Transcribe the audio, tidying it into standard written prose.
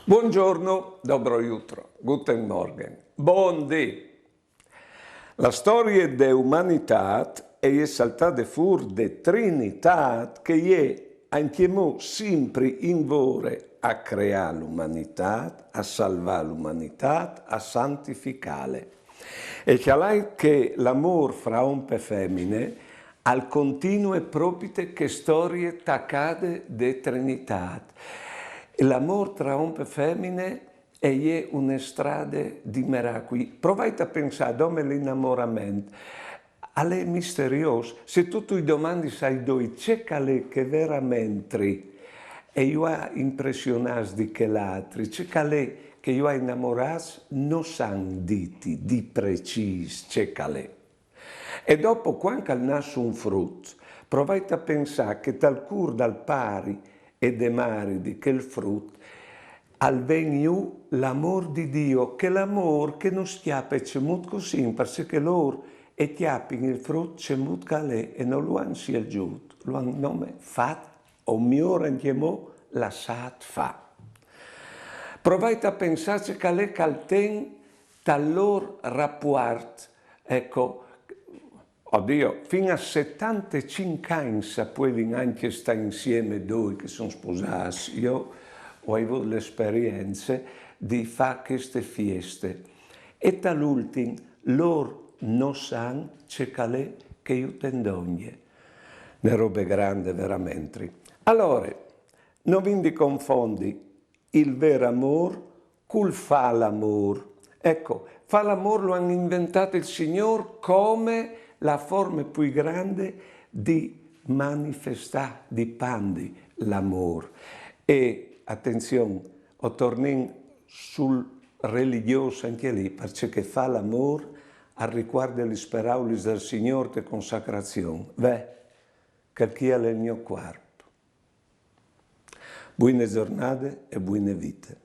Buongiorno, dobro jutro, guten Morgen, bon dì. La storia dell'umanità è saltata fuori de Trinità che è anche mo sempre in vore a creare l'umanità, a salvare l'umanità, a santificare. E che l'amore fra uomo e femmine al continuo e proprio che storie taccate de Trinità. L'amore tra uomo e femmine è una strada di miracoli. Provate a pensare come l'innamoramento. È misterioso. Se tu ti domandi sai dove c'è che veramente e io ho impressionato di che l'altro, c'è che io ho innamorato non sanno di preciso c'è che. E dopo, quando nasce un frutto, provate a pensare che dal cur dal pari e de mari di quel frutto, al veniu l'amor di Dio, che l'amor che non schiappa c'è molto così, perché loro e chiappino il frutto c'è molto calè e non lo hanno scelto, lo hanno nome fatto, o migliore anche mo, lasciato fa. Provate a pensare che l'è calten dal loro rapporto, ecco, oddio, fino a 75 anni puoi anche stare insieme due che sono sposati. Io ho avuto l'esperienza di fare queste feste. E dall'ultimo, loro non sanno c'è calè che io tendogne. Le robe grandi veramente. Allora, non vi confondi il vero amore col fa l'amore. Ecco, fa l'amore lo hanno inventato il Signore come la forma più grande di manifestare, di pandi l'amore. E attenzione, o torniamo sul religioso anche lì, perché fa l'amore al riguardo delle parole del Signore di consacrazione. Che chi è il mio quarto. Buone giornate e buone vite.